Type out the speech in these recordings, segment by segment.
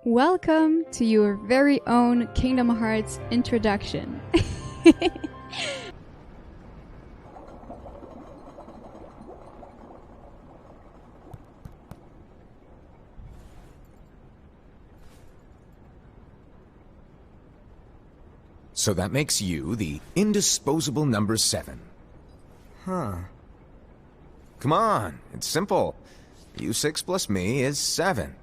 Welcome to your very own Kingdom Hearts introduction. So that makes you the indisposable number 7. Huh. Come on, it's simple. U6 plus me is 7.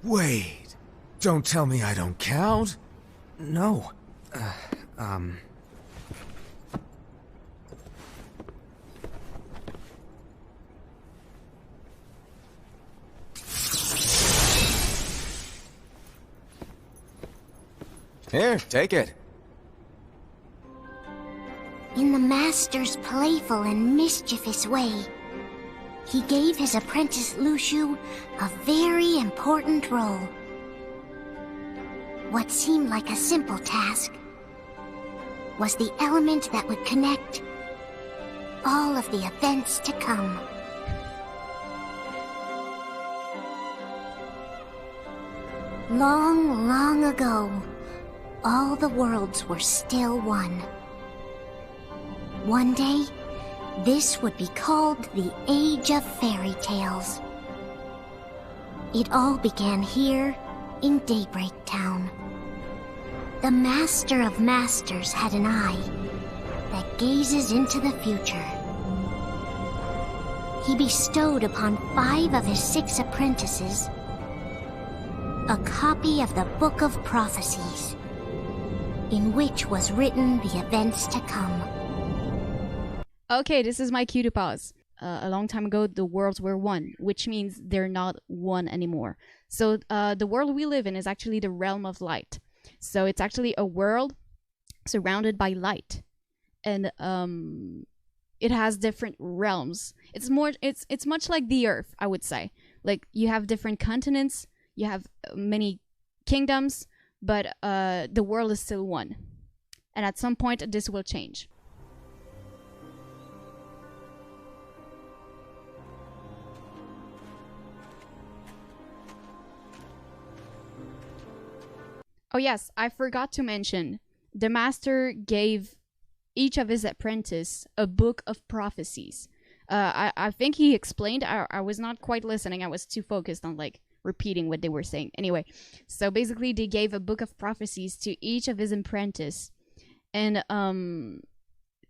Wait, don't tell me I don't count. No. Here, take it. In the Master's playful and mischievous way, he gave his apprentice Luxu a very important role. What seemed like a simple task was the element that would connect all of the events to come. Long, long ago, all the worlds were still one. One day, this would be called the Age of Fairy Tales. It all began here in Daybreak Town. The Master of Masters had an eye that gazes into the future. He bestowed upon 5 of his 6 apprentices a copy of the Book of Prophecies, in which was written the events to come. Okay, this is my cue to pause. A long time ago, the worlds were one, which means they're not one anymore. So the world we live in is actually the realm of light. So it's actually a world surrounded by light, and it has different realms. It's much like the Earth, I would say. Like, you have different continents, you have many kingdoms, but the world is still one. And at some point, this will change. Oh yes, I forgot to mention, the Master gave each of his apprentices a book of prophecies. I think he explained, I was not quite listening, I was too focused on repeating what they were saying. Anyway, so basically they gave a book of prophecies to each of his apprentices, and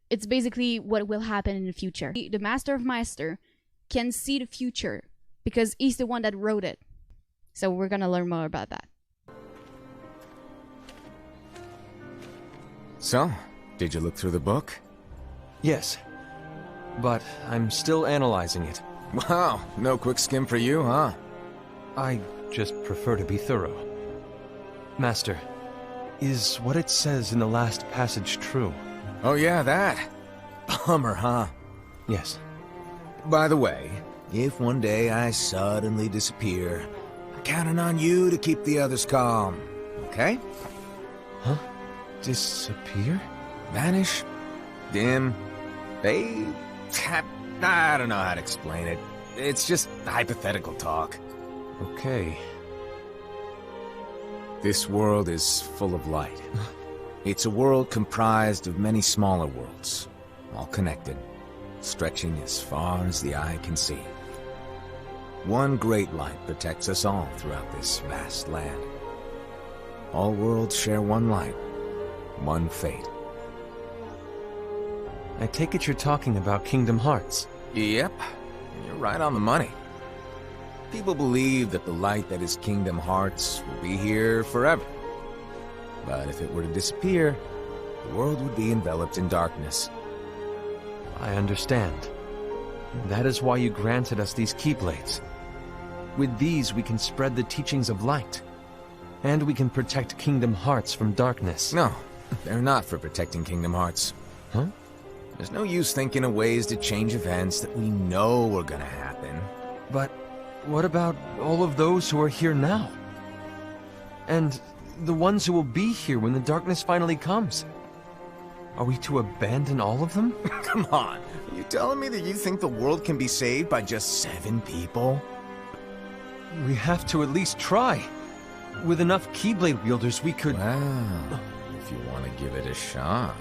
it's basically what will happen in the future. The Master of Master can see the future because he's the one that wrote it. So we're gonna learn more about that. So, did you look through the book? Yes. But I'm still analyzing it. Wow, no quick skim for you, huh? I just prefer to be thorough. Master, is what it says in the last passage true? Oh yeah, that. Bummer, huh? Yes. By the way, if one day I suddenly disappear, I'm counting on you to keep the others calm, okay? Huh? Disappear? Vanish? Dim? Fade? I don't know how to explain it. It's just hypothetical talk. Okay. This world is full of light. It's a world comprised of many smaller worlds, all connected, stretching as far as the eye can see. One great light protects us all throughout this vast land. All worlds share one light, one fate. I take it you're talking about Kingdom Hearts. Yep, you're right on the money. People believe that the light that is Kingdom Hearts will be here forever. But if it were to disappear, the world would be enveloped in darkness. I understand. That is why you granted us these Keyblades. With these we can spread the teachings of light. And we can protect Kingdom Hearts from darkness. No, they're not for protecting Kingdom Hearts. Huh? There's no use thinking of ways to change events that we know are gonna happen. But what about all of those who are here now? And the ones who will be here when the darkness finally comes? Are we to abandon all of them? Come on, are you telling me that you think the world can be saved by just 7 people? We have to at least try. With enough Keyblade wielders, we could... Well, if you want to give it a shot.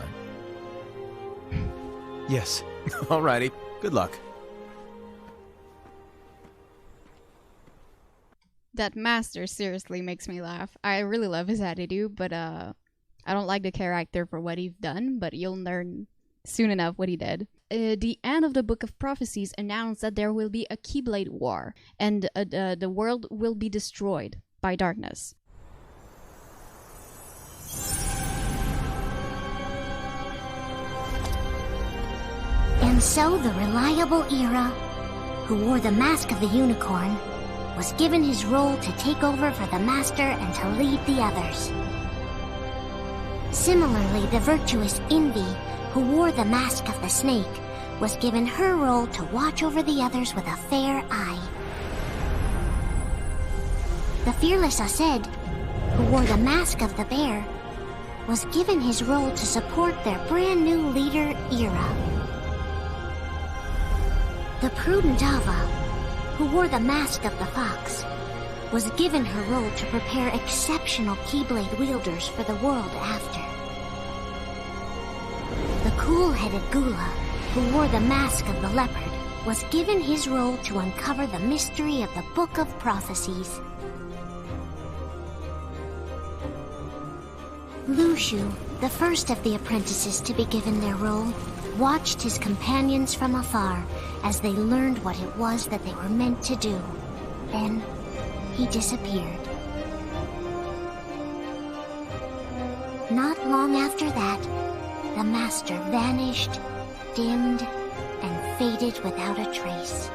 Yes. Alrighty, good luck. That master seriously makes me laugh. I really love his attitude, but I don't like the character for what he's done, but you'll learn soon enough what he did. The end of the Book of Prophecies announced that there will be a Keyblade War, and the world will be destroyed by darkness. And so the reliable Era, who wore the mask of the unicorn, was given his role to take over for the Master and to lead the others. Similarly, the virtuous Envy, who wore the mask of the snake, was given her role to watch over the others with a fair eye. The fearless Aced, who wore the mask of the bear, was given his role to support their brand new leader, Era. The prudent Ava, who wore the mask of the fox, was given her role to prepare exceptional Keyblade wielders for the world after. The cool-headed Gula, who wore the mask of the leopard, was given his role to uncover the mystery of the Book of Prophecies. Lushu, the first of the apprentices to be given their role, watched his companions from afar as they learned what it was that they were meant to do. Then, he disappeared. Not long after that, the Master vanished, dimmed, and faded without a trace.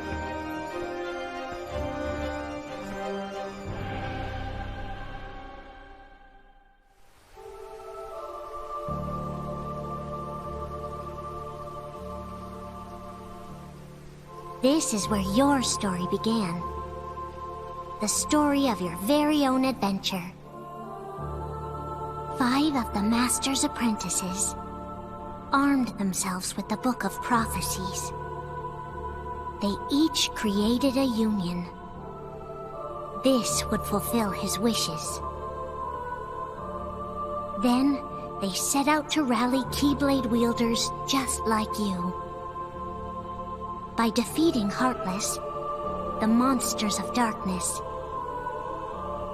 This is where your story began. The story of your very own adventure. 5 of the Master's apprentices armed themselves with the Book of Prophecies. They each created a union. This would fulfill his wishes. Then, they set out to rally Keyblade wielders just like you. By defeating Heartless, the monsters of darkness,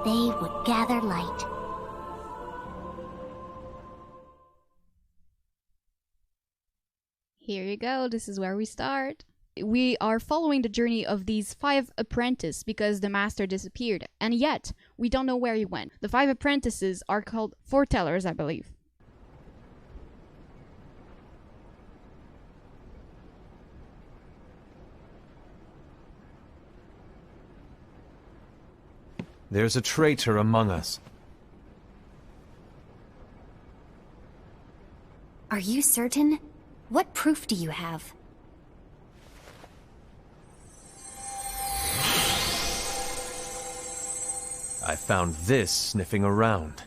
they would gather light. Here you go, this is where we start. We are following the journey of these 5 apprentices because the Master disappeared, and yet we don't know where he went. The 5 apprentices are called foretellers, I believe. There's a traitor among us. Are you certain? What proof do you have? I found this sniffing around.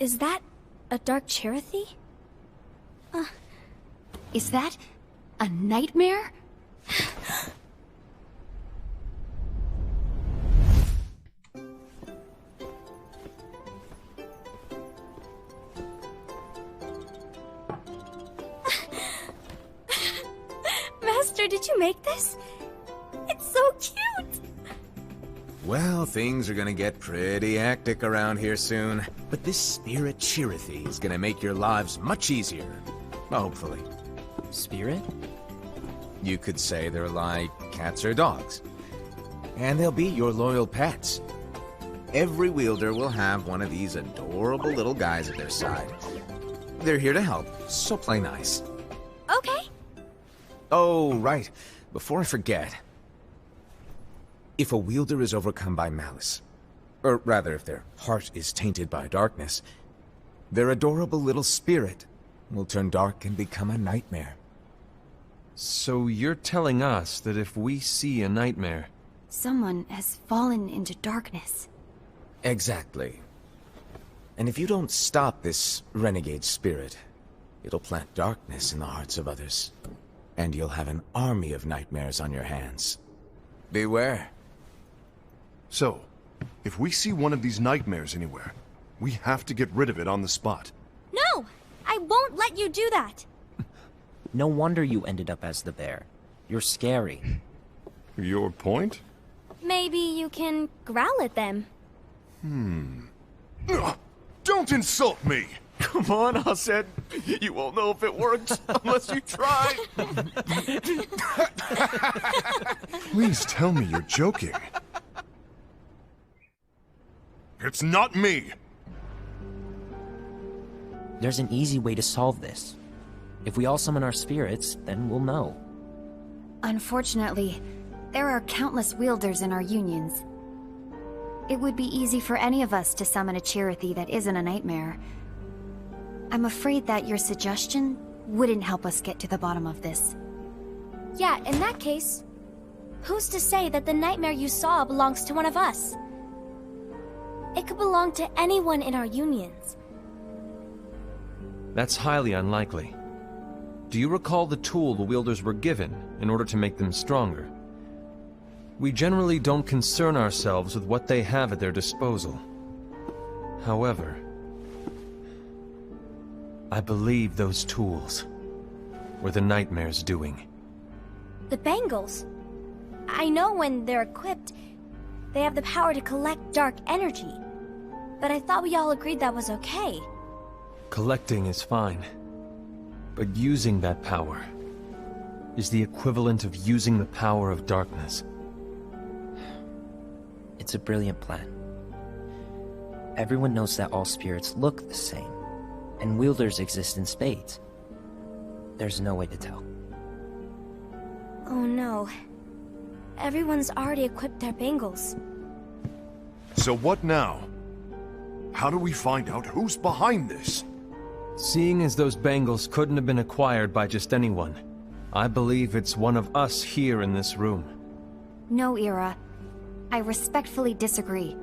Is that a dark Cherothy? Is that a nightmare? Master, did you make this? It's so cute! Well, things are gonna get pretty hectic around here soon. But this spirit Cherothy is gonna make your lives much easier. Hopefully. Spirit? You could say they're like cats or dogs. And they'll be your loyal pets. Every wielder will have one of these adorable little guys at their side. They're here to help, so play nice. Okay. Oh, right. Before I forget. If a wielder is overcome by malice, or rather if their heart is tainted by darkness, their adorable little spirit will turn dark and become a nightmare. So you're telling us that if we see a nightmare... Someone has fallen into darkness. Exactly. And if you don't stop this renegade spirit, it'll plant darkness in the hearts of others. And you'll have an army of nightmares on your hands. Beware. So, if we see one of these nightmares anywhere, we have to get rid of it on the spot. No! I won't let you do that! No wonder you ended up as the bear. You're scary. Your point? Maybe you can growl at them. Don't insult me! Come on, Hassan. You won't know if it works unless you try. Please tell me you're joking. It's not me! There's an easy way to solve this. If we all summon our spirits, then we'll know. Unfortunately, there are countless wielders in our unions. It would be easy for any of us to summon a Cherokee that isn't a nightmare. I'm afraid that your suggestion wouldn't help us get to the bottom of this. Yeah, in that case, who's to say that the nightmare you saw belongs to one of us? It could belong to anyone in our unions. That's highly unlikely. Do you recall the tool the wielders were given in order to make them stronger? We generally don't concern ourselves with what they have at their disposal. However, I believe those tools were the nightmare's doing. The bangles. I know when they're equipped, they have the power to collect dark energy. But I thought we all agreed that was okay. Collecting is fine, but using that power is the equivalent of using the power of darkness. It's a brilliant plan. Everyone knows that all spirits look the same, and wielders exist in spades. There's no way to tell. Oh no. Everyone's already equipped their bangles. So what now? How do we find out who's behind this? Seeing as those bangles couldn't have been acquired by just anyone, I believe it's one of us here in this room. No, Ira. I respectfully disagree.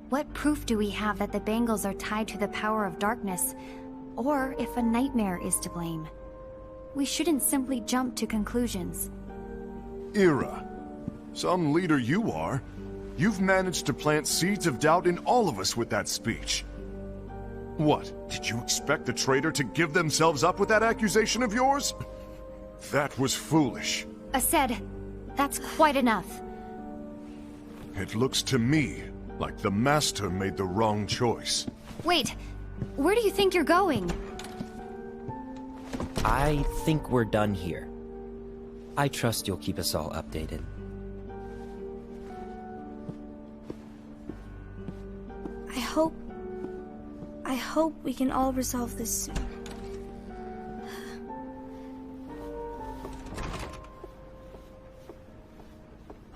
What proof do we have that the bangles are tied to the power of darkness, or if a nightmare is to blame? We shouldn't simply jump to conclusions. Ira, some leader you are. You've managed to plant seeds of doubt in all of us with that speech. What, did you expect the traitor to give themselves up with that accusation of yours? That was foolish. Ased, that's quite enough. It looks to me like the Master made the wrong choice. Wait, where do you think you're going? I think we're done here. I trust you'll keep us all updated. I hope we can all resolve this soon.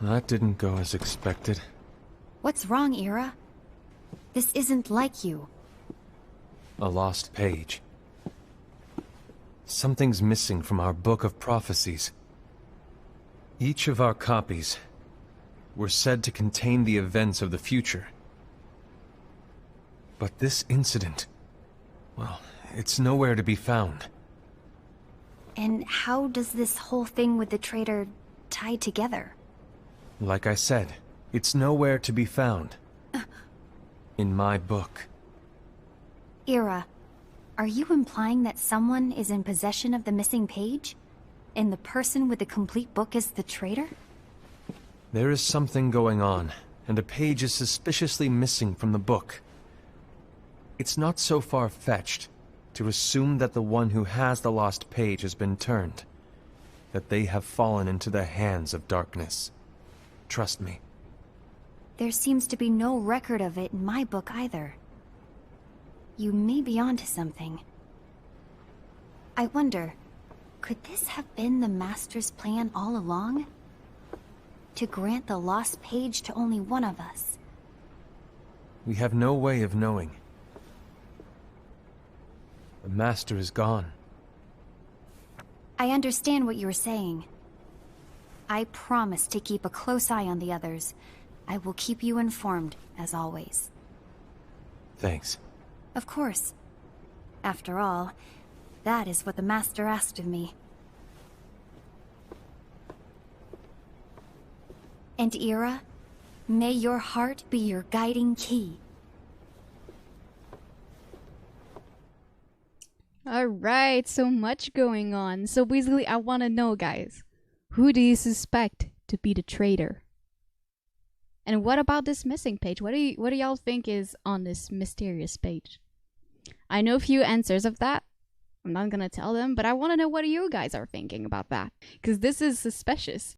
That didn't go as expected. What's wrong, Ira? This isn't like you. A lost page. Something's missing from our book of prophecies. Each of our copies were said to contain the events of the future. But this incident, well, it's nowhere to be found. And how does this whole thing with the traitor tie together? Like I said, it's nowhere to be found. In my book. Ira, are you implying that someone is in possession of the missing page? And the person with the complete book is the traitor? There is something going on, and a page is suspiciously missing from the book. It's not so far-fetched to assume that the one who has the lost page has been turned, that they have fallen into the hands of darkness. Trust me. There seems to be no record of it in my book either. You may be onto something. I wonder, could this have been the Master's plan all along? To grant the lost page to only one of us? We have no way of knowing. The Master is gone. I understand what you're saying. I promise to keep a close eye on the others. I will keep you informed, as always. Thanks. Of course. After all, that is what the Master asked of me. And Ira, May your heart be your guiding key. Alright, so much going on. So basically, I want to know, guys, who do you suspect to be the traitor? And what about this missing page? What do y'all think is on this mysterious page? I know a few answers of that. I'm not gonna tell them, but I want to know what you guys are thinking about that, because this is suspicious.